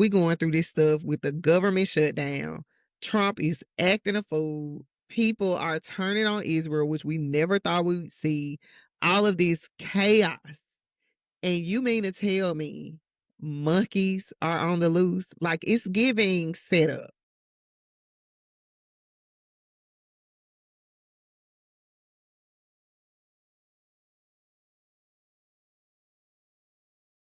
We going through this stuff with the government shutdown. Trump is acting a fool. People are turning on Israel, which we never thought we would see. All of this chaos. And you mean to tell me monkeys are on the loose? Like, it's giving setup.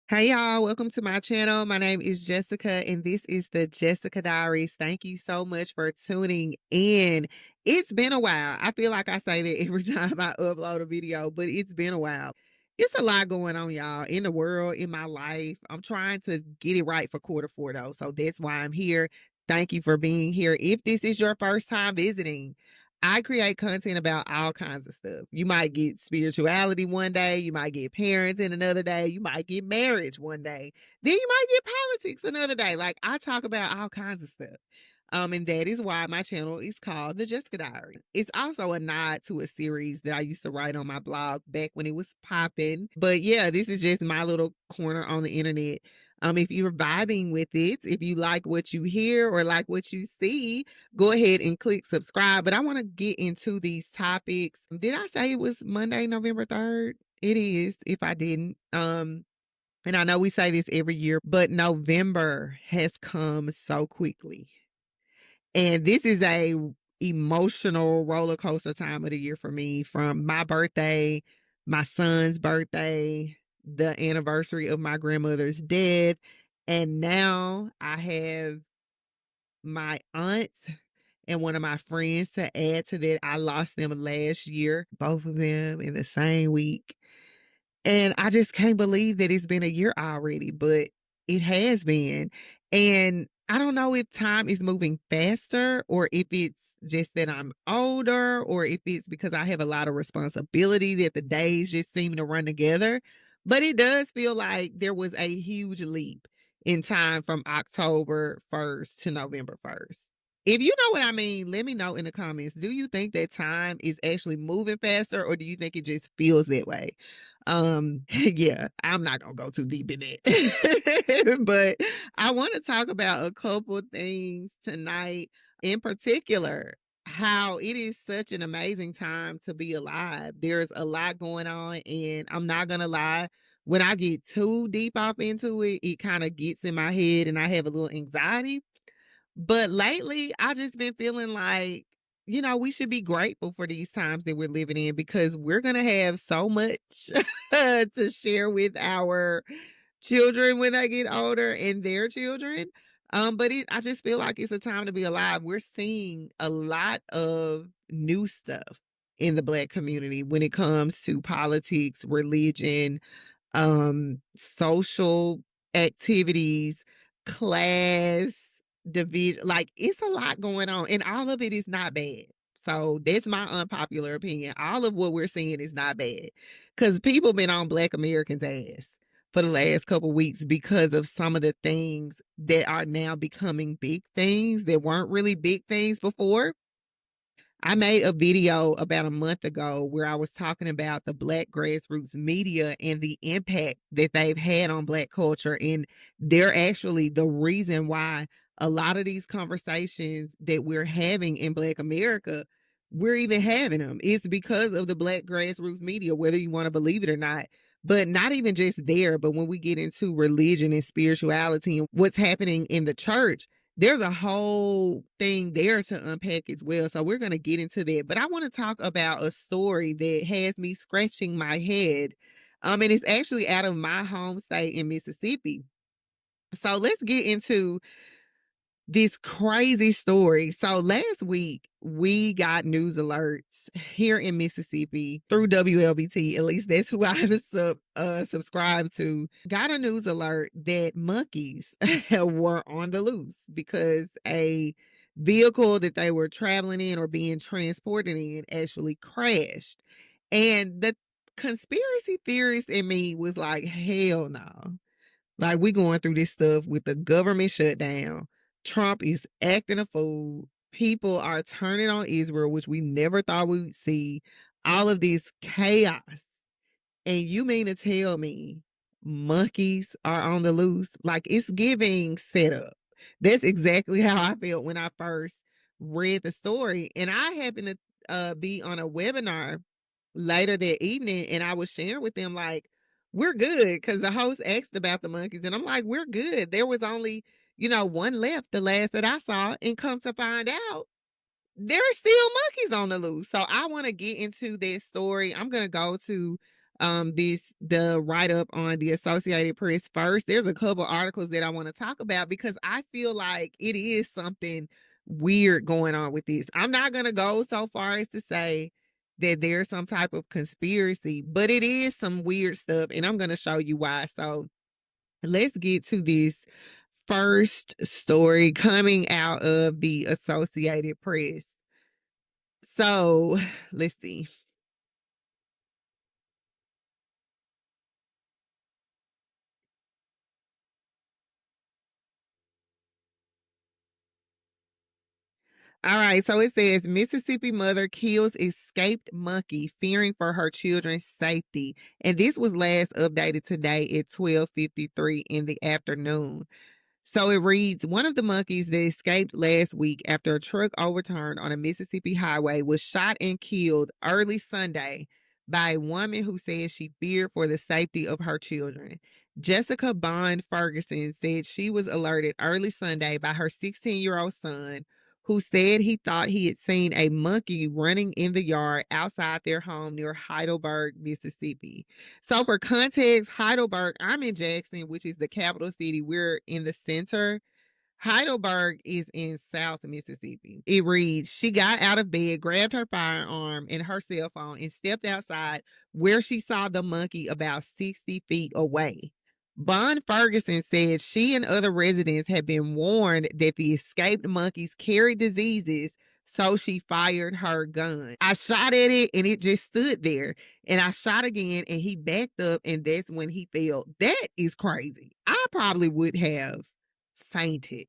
Hey y'all, welcome to my channel. My name is Jessica and this is the Jessica Diaries. Thank you so much for tuning in. It's been a while. I feel like I say that every time I upload a video, but it's been a while. It's a lot going on, y'all, in the world, in my life. I'm trying to get it right for quarter 4 though. So that's why I'm here. Thank you for being here. If this is your first time visiting, I create content about all kinds of stuff. You might get spirituality one day, you might get parents in another day, you might get marriage one day, then you might get politics another day. Like, I talk about all kinds of stuff. And that is why my channel is called The Jessica Diary. It's also a nod to a series that I used to write on my blog back when it was popping. But yeah, this is just my little corner on the internet. If you're vibing with it, if you like what you hear or like what you see, go ahead and click subscribe. But I want to get into these topics. Did I say it was Monday, November 3rd? It is, if I didn't. And I know we say this every year, but November has come so quickly. And this is a emotional roller coaster time of the year for me, from my birthday, my son's birthday, the anniversary of my grandmother's death, and now I have my aunt and one of my friends to add to that. I lost them last year, both of them in the same week. And I just can't believe that it's been a year already, but it has been. And I don't know if time is moving faster or if it's just that I'm older or if it's because I have a lot of responsibility that the days just seem to run together. But it does feel like there was a huge leap in time from October 1st to November 1st. If you know what I mean, let me know in the comments. Do you think that time is actually moving faster or do you think it just feels that way? Yeah, I'm not gonna go too deep in it. But I want to talk about a couple things tonight, in particular, how it is such an amazing time to be alive. There's a lot going on, and I'm not gonna lie, when I get too deep off into it, it kind of gets in my head and I have a little anxiety. But lately, I just been feeling like, we should be grateful for these times that we're living in because we're going to have so much to share with our children when they get older and their children. I just feel like it's a time to be alive. We're seeing a lot of new stuff in the Black community when it comes to politics, religion, social activities, class, division. Like, it's a lot going on and all of it is not bad. So that's my unpopular opinion. All of what we're seeing is not bad because people been on Black Americans' ass for the last couple weeks because of some of the things that are now becoming big things that weren't really big things before. I made a video about a month ago where I was talking about the Black grassroots media and the impact that they've had on Black culture. And they're actually the reason why a lot of these conversations that we're having in Black America, we're even having them. It's because of the Black grassroots media, whether you want to believe it or not. But not even just there, but when we get into religion and spirituality and what's happening in the church, there's a whole thing there to unpack as well. So we're going to get into that. But I want to talk about a story that has me scratching my head. And it's actually out of my home state in Mississippi. So let's get into this crazy story. So last week we got news alerts here in Mississippi through WLBT. At least that's who I was subscribed to. Got a news alert that monkeys were on the loose because a vehicle that they were traveling in or being transported in actually crashed. And the conspiracy theorist in me was like, hell no. Like, we going through this stuff with the government shutdown. Trump is acting a fool. People are turning on Israel, which we never thought we would see. All of this chaos. And you mean to tell me monkeys are on the loose. Like it's giving setup. That's exactly how I felt when I first read the story. And I happened to be on a webinar later that evening, and I was sharing with them like, we're good, because the host asked about the monkeys, and I'm like, we're good. There was only, one left, the last that I saw, and come to find out there are still monkeys on the loose. So I want to get into that story. I'm gonna go to the write up on the Associated Press first. There's a couple articles that I want to talk about because I feel like it is something weird going on with this. I'm not gonna go so far as to say that there's some type of conspiracy, but it is some weird stuff, and I'm gonna show you why. So let's get to this first story coming out of the Associated Press. So let's see. All right. So it says Mississippi mother kills escaped monkey, fearing for her children's safety. And this was last updated today at 12:53 in the afternoon. So it reads, one of the monkeys that escaped last week after a truck overturned on a Mississippi highway was shot and killed early Sunday by a woman who said she feared for the safety of her children. Jessica Bond Ferguson said she was alerted early Sunday by her 16-year-old son, who said he thought he had seen a monkey running in the yard outside their home near Heidelberg, Mississippi. So for context, Heidelberg, I'm in Jackson, which is the capital city. We're in the center. Heidelberg is in South Mississippi. It reads, she got out of bed, grabbed her firearm and her cell phone, and stepped outside where she saw the monkey about 60 feet away. Bond Ferguson said she and other residents had been warned that the escaped monkeys carried diseases, so she fired her gun. I shot at it and it just stood there. And I shot again and he backed up, and that's when he fell. That is crazy. I probably would have fainted.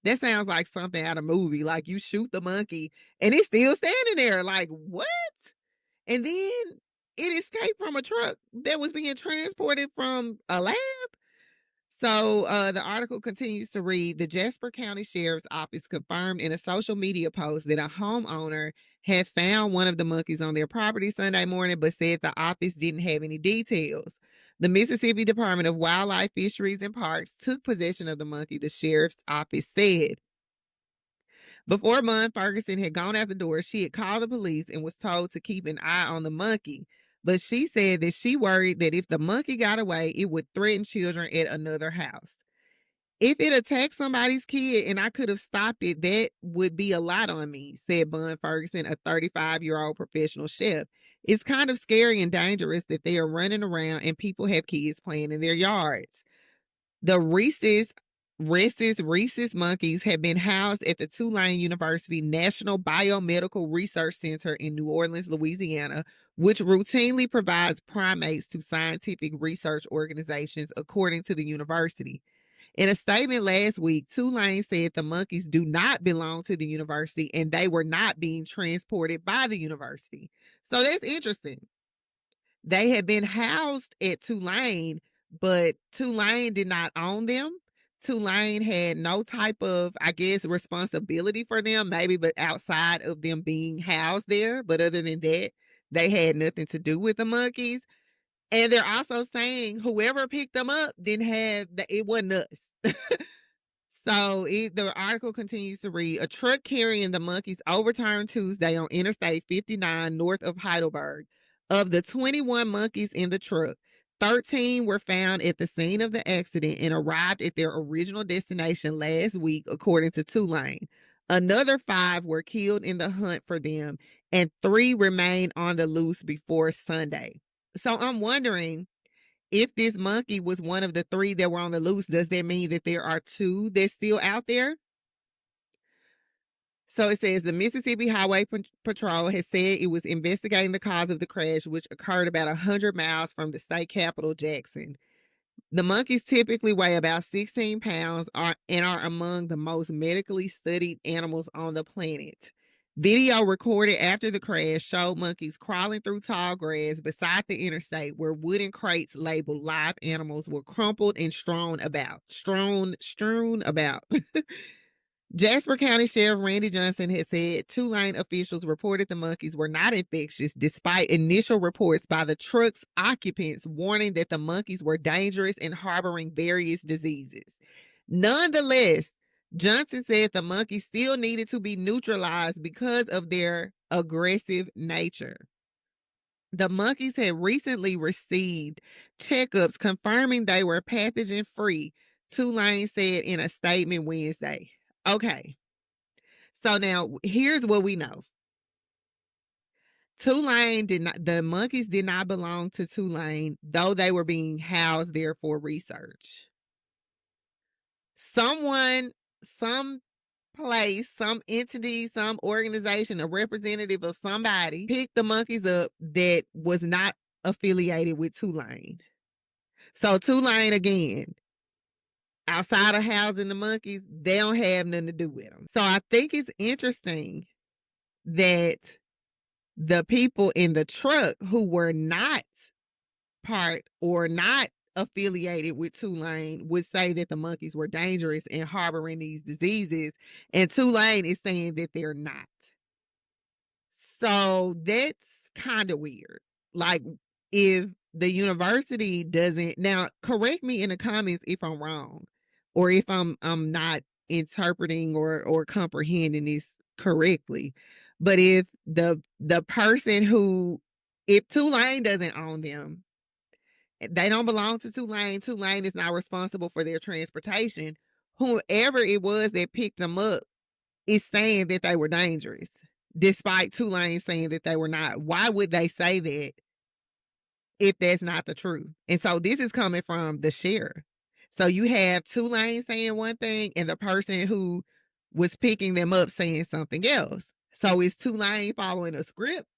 That sounds like something out of a movie. Like you shoot the monkey and it's still standing there. Like, what? And then it escaped from a truck that was being transported from a lab. So the article continues to read, the Jasper County Sheriff's Office confirmed in a social media post that a homeowner had found one of the monkeys on their property Sunday morning, but said the office didn't have any details. The Mississippi Department of Wildlife, Fisheries, and Parks took possession of the monkey, the sheriff's office said. Before Munn Ferguson had gone out the door, she had called the police and was told to keep an eye on the monkey. But she said that she worried that if the monkey got away, it would threaten children at another house. If it attacked somebody's kid and I could have stopped it, that would be a lot on me, said Bun Ferguson, a 35-year-old professional chef. It's kind of scary and dangerous that they are running around and people have kids playing in their yards. The rhesus monkeys have been housed at the Tulane University National Biomedical Research Center in New Orleans, Louisiana, which routinely provides primates to scientific research organizations, according to the university. In a statement last week, Tulane said the monkeys do not belong to the university and they were not being transported by the university. So that's interesting. They had been housed at Tulane, but Tulane did not own them. Tulane had no type of, I guess, responsibility for them, maybe, but outside of them being housed there. But other than that, they had nothing to do with the monkeys. And they're also saying whoever picked them up didn't have, it wasn't us. So the article continues to read, a truck carrying the monkeys overturned Tuesday on Interstate 59 north of Heidelberg. Of the 21 monkeys in the truck, 13 were found at the scene of the accident and arrived at their original destination last week, according to Tulane. Another 5 were killed in the hunt for them, and 3 remain on the loose before Sunday. So I'm wondering, if this monkey was one of the 3 that were on the loose, does that mean that there are 2 that's still out there? So it says the Mississippi Highway Patrol has said it was investigating the cause of the crash, which occurred about 100 miles from the state capital, Jackson. The monkeys typically weigh about 16 pounds and are among the most medically studied animals on the planet. Video recorded after the crash showed monkeys crawling through tall grass beside the interstate where wooden crates labeled live animals were crumpled and strewn about. Strewn about. Jasper County Sheriff Randy Johnson had said Tulane officials reported the monkeys were not infectious despite initial reports by the truck's occupants warning that the monkeys were dangerous and harboring various diseases. Nonetheless, Johnson said the monkeys still needed to be neutralized because of their aggressive nature. The monkeys had recently received checkups confirming they were pathogen free, Tulane said in a statement Wednesday. Okay, so now here's what we know. Tulane did not, the monkeys did not belong to Tulane, though they were being housed there for research. Someone, some place, some entity, some organization, a representative of somebody picked the monkeys up that was not affiliated with Tulane. So Tulane, again, outside of housing the monkeys, they don't have nothing to do with them. So I think it's interesting that the people in the truck who were not part or not affiliated with Tulane would say that the monkeys were dangerous and harboring these diseases, and Tulane is saying that they're not. So that's kind of weird. Like, if the university doesn't, now correct me in the comments if I'm wrong or if I'm not interpreting or comprehending this correctly. But if the person who, if Tulane doesn't own them, they don't belong to Tulane. Tulane is not responsible for their transportation. Whoever it was that picked them up is saying that they were dangerous, despite Tulane saying that they were not. Why would they say that if that's not the truth? And so this is coming from the sheriff. So you have Tulane saying one thing and the person who was picking them up saying something else. So is Tulane following a script?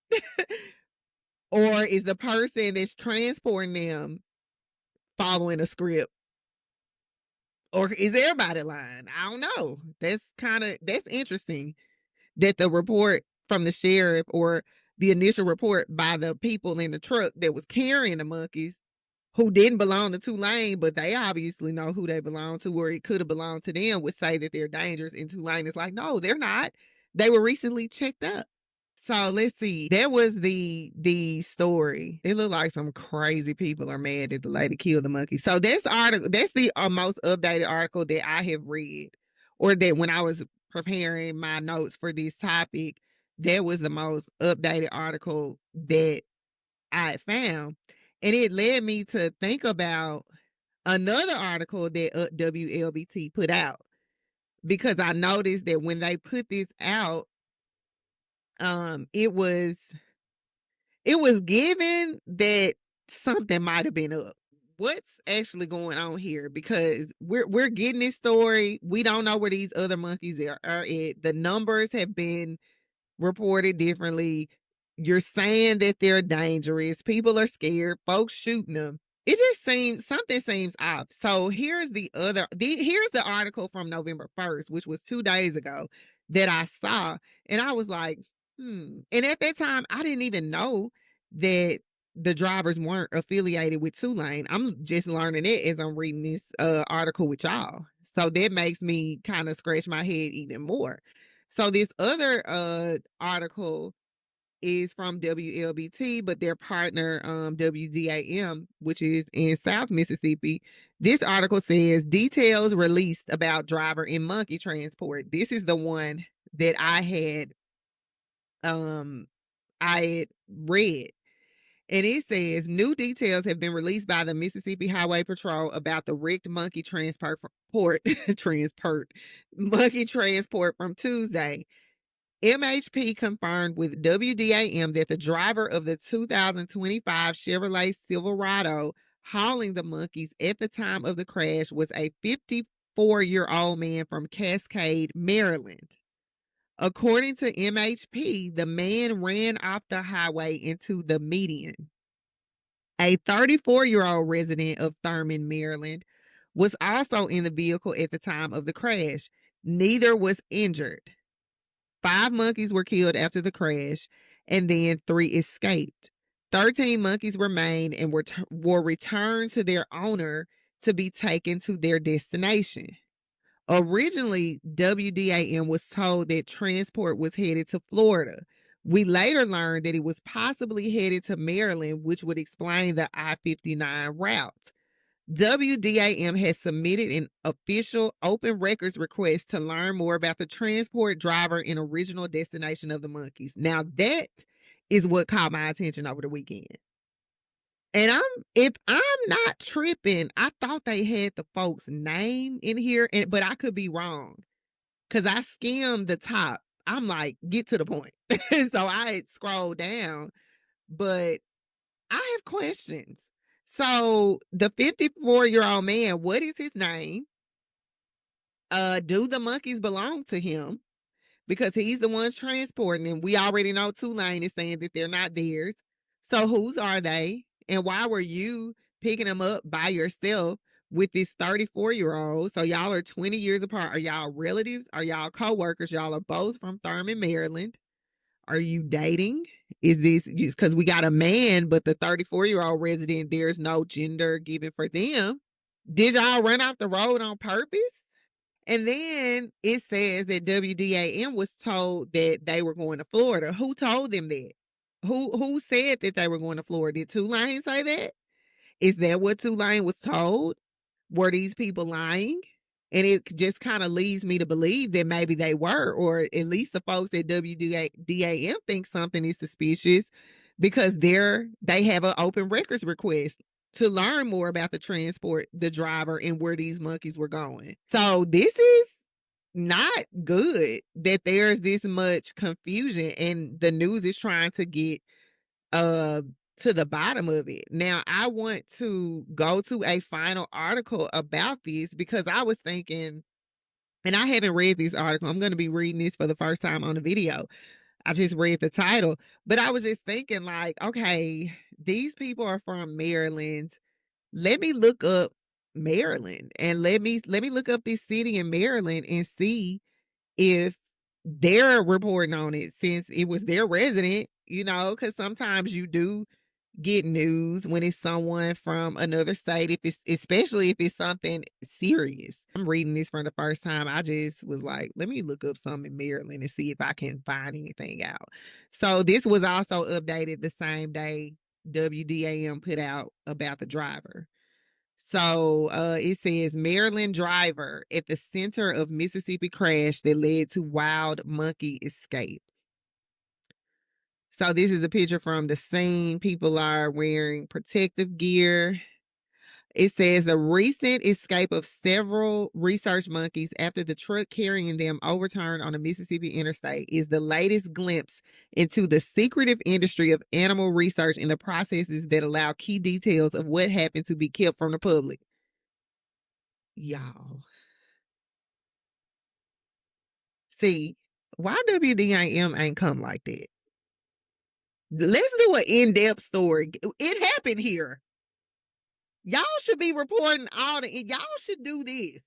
Or is the person that's transporting them following a script? Or is everybody lying? I don't know. That's interesting that the report from the sheriff or the initial report by the people in the truck that was carrying the monkeys who didn't belong to Tulane, but they obviously know who they belong to, or it could have belonged to them, would say that they're dangerous. And Tulane is like, no, they're not. They were recently checked up. So let's see. That was the story. It looked like some crazy people are mad that the lady killed the monkey. So that's article. That's the most updated article that I have read, or that when I was preparing my notes for this topic, that was the most updated article that I had found, and it led me to think about another article that WLBT put out, because I noticed that when they put this out, it was given that something might have been up. What's actually going on here? Because we're getting this story. We don't know where these other monkeys are at. The numbers have been reported differently. You're saying that they're dangerous. People are scared. Folks shooting them. It just seems something seems off. So here's here's the article from November 1st, which was 2 days ago, that I saw, and I was like, And at that time, I didn't even know that the drivers weren't affiliated with Tulane. I'm just learning it as I'm reading this article with y'all. So that makes me kind of scratch my head even more. So this other article is from WLBT, but their partner, WDAM, which is in South Mississippi. This article says details released about driver in monkey transport. This is the one that I had read. And it says new details have been released by the Mississippi Highway Patrol about the wrecked monkey transport monkey transport from Tuesday. MHP confirmed with WDAM that the driver of the 2025 Chevrolet Silverado hauling the monkeys at the time of the crash was a 54-year-old man from Cascade, Maryland. According to MHP, the man ran off the highway into the median. A 34-year-old resident of Thurman, Maryland, was also in the vehicle at the time of the crash. Neither was injured. 5 monkeys were killed after the crash, and then 3 escaped. 13 monkeys remained and were returned to their owner to be taken to their destination. Originally, WDAM was told that transport was headed to Florida. We later learned that it was possibly headed to Maryland, which would explain the I 59 route. WDAM has submitted an official open records request to learn more about the transport driver and original destination of the monkeys. Now, that is what caught my attention over the weekend. And if I'm not tripping, I thought they had the folks' name in here, but I could be wrong because I skimmed the top. I'm like, get to the point. So I had scrolled down, but I have questions. So the 54-year-old man, what is his name? Do the monkeys belong to him? Because he's the one transporting them. We already know Tulane is saying that they're not theirs. So whose are they? And why were you picking them up by yourself with this 34-year-old? So y'all are 20 years apart. Are y'all relatives? Are y'all co-workers? Y'all are both from Thurman, Maryland. Are you dating? Is this because we got a man, but the 34-year-old resident, there's no gender given for them? Did y'all run off the road on purpose? And then it says that WDAM was told that they were going to Florida. Who told them that? Who said that they were going to Florida? Did Tulane say that? Is that what Tulane was told? Were these people lying? And it just kind of leads me to believe that maybe they were, or at least the folks at WDAM think something is suspicious because they have an open records request to learn more about the transport, the driver, and where these monkeys were going. So this is not good that there's this much confusion and the news is trying to get uh to the bottom of it. Now, I want to go to a final article about this because I was thinking, and I haven't read this article. I'm going to be reading this for the first time on the video. I just read the title, but I was just thinking, like, okay, these people are from Maryland. Let me look up Maryland and let me look up this city in Maryland and see if they're reporting on it since it was their resident, because sometimes you do get news when it's someone from another state, if it's especially if it's something serious. I'm reading this for the first time. I just was like, let me look up something in Maryland and see if I can find anything out. So this was also updated the same day WDAM put out about the driver. So it says Maryland driver at the center of Mississippi crash that led to wild monkey escape. So this is a picture from the scene. People are wearing protective gear. It says the recent escape of several research monkeys after the truck carrying them overturned on the Mississippi interstate is the latest glimpse into the secretive industry of animal research and the processes that allow key details of what happened to be kept from the public. Y'all. See, why WDIM ain't come like that? Let's do an in-depth story. It happened here. Y'all should be reporting all the. Y'all should do this.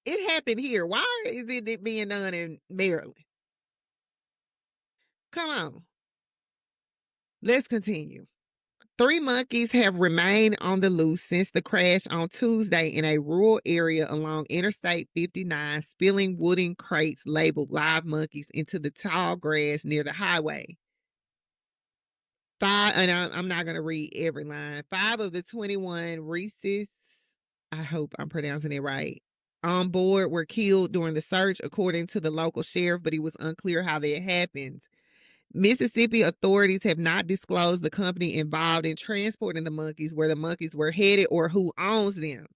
It happened here. Why is it being done in Maryland? Come on. Let's continue. 3 monkeys have remained on the loose since the crash on Tuesday in a rural area along Interstate 59, spilling wooden crates labeled live monkeys into the tall grass near the highway. 5, and I'm not going to read every line. 5 of the 21 rhesus, I hope I'm pronouncing it right, on board were killed during the search, according to the local sheriff, but it was unclear how that happened. Mississippi authorities have not disclosed the company involved in transporting the monkeys, where the monkeys were headed, or who owns them.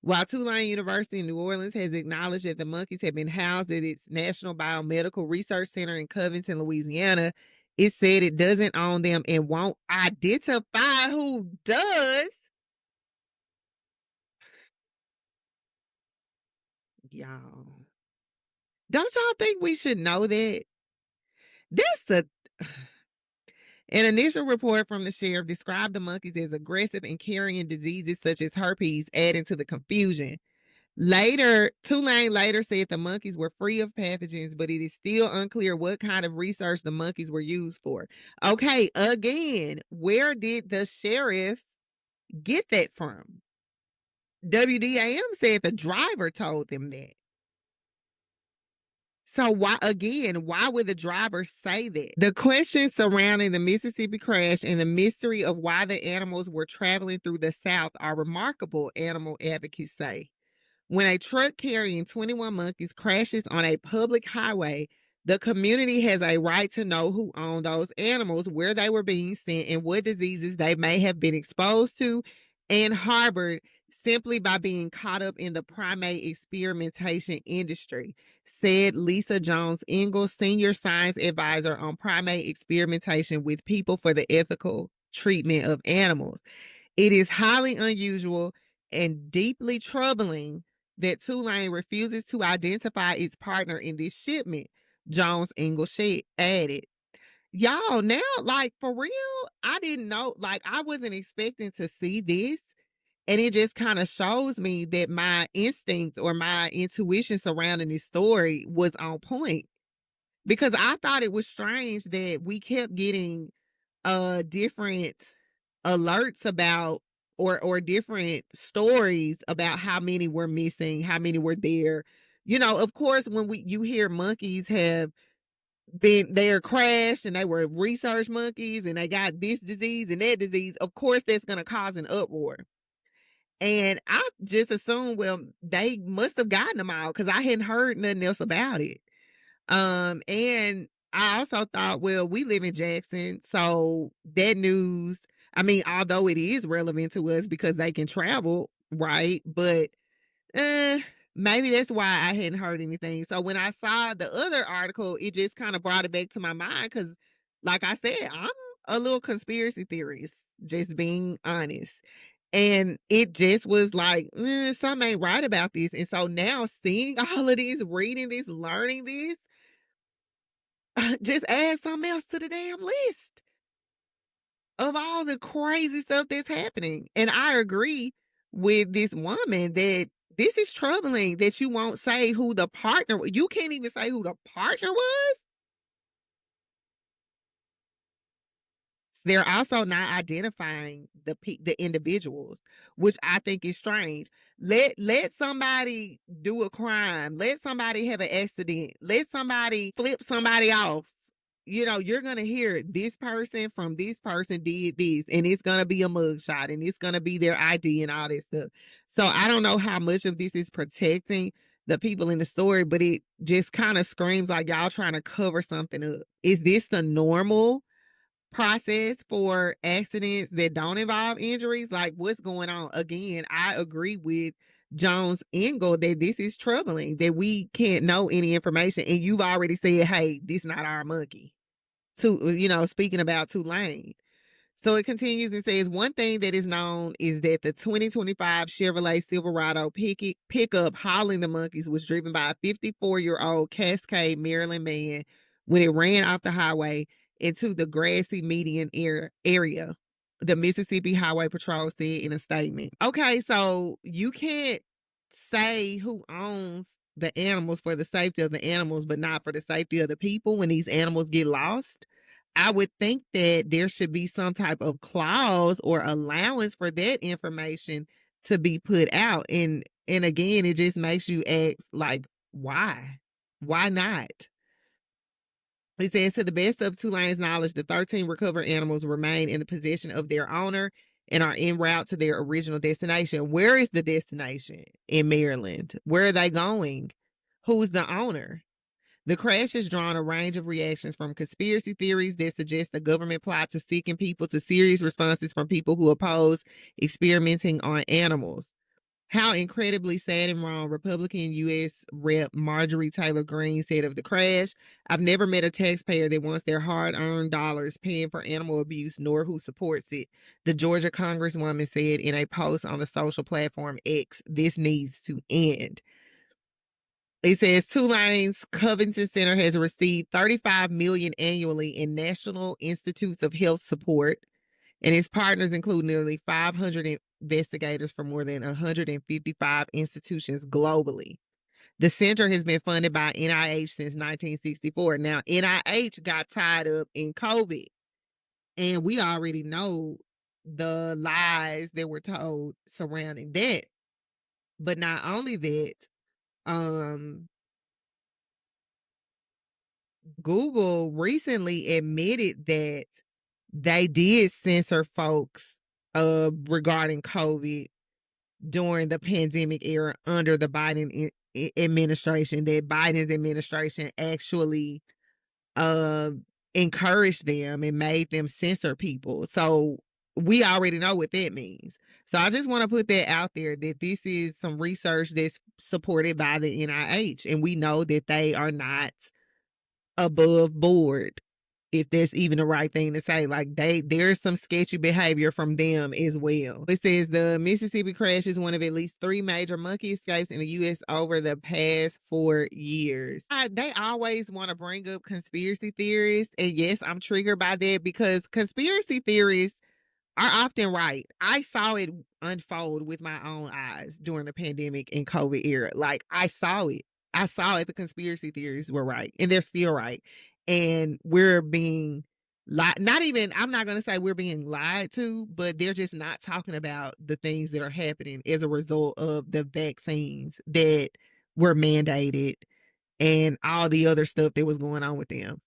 While Tulane University in New Orleans has acknowledged that the monkeys have been housed at its National Biomedical Research Center in Covington, Louisiana, it said it doesn't own them and won't identify who does. Y'all. Don't y'all think we should know that? That's the An initial report from the sheriff described the monkeys as aggressive and carrying diseases such as herpes, adding to the confusion. Tulane later said the monkeys were free of pathogens, but it is still unclear what kind of research the monkeys were used for. Okay, again, where did the sheriff get that from? WDAM said the driver told them that. So why would the driver say that? The questions surrounding the Mississippi crash and the mystery of why the animals were traveling through the South are remarkable, animal advocates say. When a truck carrying 21 monkeys crashes on a public highway, the community has a right to know who owned those animals, where they were being sent, and what diseases they may have been exposed to and harbored simply by being caught up in the primate experimentation industry, said Lisa Jones Ingalls, senior science advisor on primate experimentation with people for the ethical treatment of animals. It is highly unusual and deeply troubling that Tulane refuses to identify its partner in this shipment, Jones Ingalls added. Y'all, now, like, for real, I didn't know, like, I wasn't expecting to see this. And it just kind of shows me that my instinct or my intuition surrounding this story was on point, because I thought it was strange that we kept getting different alerts about or different stories about how many were missing, how many were there. You know, of course, when you hear monkeys have been there crashed and they were research monkeys and they got this disease and that disease, of course that's going to cause an uproar. And I just assumed, well, they must have gotten them all because I hadn't heard nothing else about it. And I also thought, well, we live in Jackson, so that news, I mean, although it is relevant to us because they can travel, right? But uh maybe that's why I hadn't heard anything. So when I saw the other article, it just kind of brought it back to my mind because, like I said, I'm a little conspiracy theorist, just being honest. And it just was like, something ain't right about this. And so now seeing all of this, reading this, learning this, just add something else to the damn list of all the crazy stuff that's happening. And I agree with this woman that this is troubling that you won't say who the partner. You can't even say who the partner was. They're also not identifying the individuals, which I think is strange. Let somebody do a crime. Let somebody have an accident. Let somebody flip somebody off. You know, you're gonna hear this person from this person did this, and it's gonna be a mugshot, and it's gonna be their ID and all this stuff. So I don't know how much of this is protecting the people in the story, but it just kind of screams like y'all trying to cover something up. Is this the normal process for accidents that don't involve injuries? Like, what's going on? Again, I agree with Jones Ingle that this is troubling, that we can't know any information. And you've already said, hey, this is not our monkey. Speaking about Tulane. So it continues and says, one thing that is known is that the 2025 Chevrolet Silverado pickup hauling the monkeys was driven by a 54-year-old Cascade, Maryland man when it ran off the highway into the grassy median area, the Mississippi Highway Patrol said in a statement. Okay, so you can't say who owns the animals for the safety of the animals, but not for the safety of the people when these animals get lost. I would think that there should be some type of clause or allowance for that information to be put out. And again, it just makes you ask, like, why? Why not? It says, to the best of Tulane's knowledge, the 13 recovered animals remain in the possession of their owner and are en route to their original destination. Where is the destination? In Maryland. Where are they going? Who's the owner? The crash has drawn a range of reactions, from conspiracy theories that suggest the government plot to sicken people to serious responses from people who oppose experimenting on animals. How incredibly sad and wrong, Republican U.S. Rep. Marjorie Taylor Greene said of the crash. I've never met a taxpayer that wants their hard-earned dollars paying for animal abuse, nor who supports it. The Georgia Congresswoman said in a post on the social platform X, this needs to end. It says Tulane's Covington Center has received $35 million annually in National Institutes of Health support, and its partners include nearly investigators from more than 155 institutions globally. The center has been funded by NIH since 1964. Now, NIH got tied up in COVID, and we already know the lies that were told surrounding that. But not only that, um, Google recently admitted that they did censor folks regarding COVID during the pandemic era under the Biden administration, that Biden's administration actually uh encouraged them and made them censor people. So we already know what that means. So I just want to put that out there, that this is some research that's supported by the NIH, and we know that they are not above board, if that's even the right thing to say. Like, there's some sketchy behavior from them as well. It says the Mississippi crash is one of at least 3 major monkey escapes in the US over the past 4 years. They always want to bring up conspiracy theories, and yes, I'm triggered by that, because conspiracy theories are often right. I saw it unfold with my own eyes during the pandemic and COVID era. Like, I saw it. I saw it. The conspiracy theories were right, and they're still right. And we're being lied. Not even, I'm not going to say we're being lied to, but they're just not talking about the things that are happening as a result of the vaccines that were mandated and all the other stuff that was going on with them.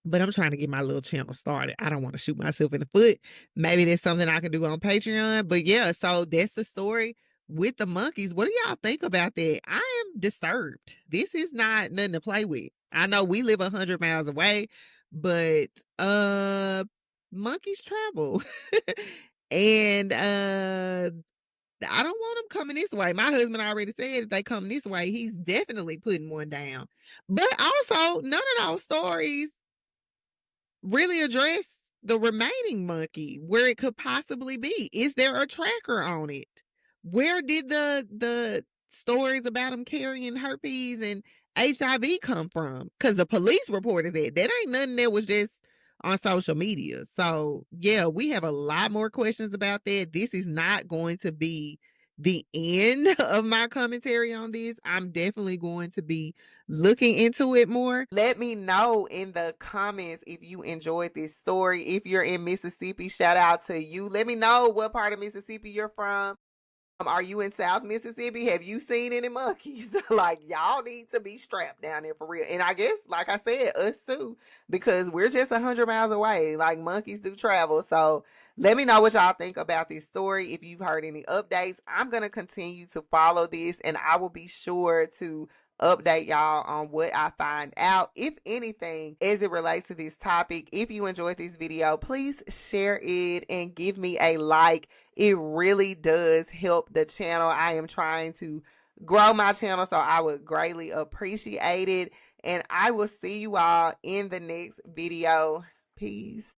But I'm trying to get my little channel started. I don't want to shoot myself in the foot. Maybe there's something I can do on Patreon. But yeah, so that's the story with the monkeys. What do y'all think about that? I am disturbed. This is not nothing to play with. I know we live 100 miles away, but monkeys travel. And I don't want them coming this way. My husband already said if they come this way, he's definitely putting one down. But also, none of those stories really address the remaining monkey, where it could possibly be. Is there a tracker on it? Where did the stories about him carrying herpes and HIV come from? Because the police reported that. That ain't nothing that was just on social media. So yeah, we have a lot more questions about that. This is not going to be the end of my commentary on this. I'm definitely going to be looking into it more. Let me know in the comments if you enjoyed this story. If you're in Mississippi, shout out to you. Let me know what part of Mississippi you're from. Are you in South Mississippi? Have you seen any monkeys? Like, y'all need to be strapped down there for real. And I guess, like I said, us too, because we're just 100 miles away. Like, monkeys do travel. So let me know what y'all think about this story. If you've heard any updates, I'm going to continue to follow this, and I will be sure to update y'all on what I find out, if anything, as it relates to this topic. If you enjoyed this video, please share it and give me a like. It really does help the channel. I am trying to grow my channel, so I would greatly appreciate it. And I will see you all in the next video. Peace.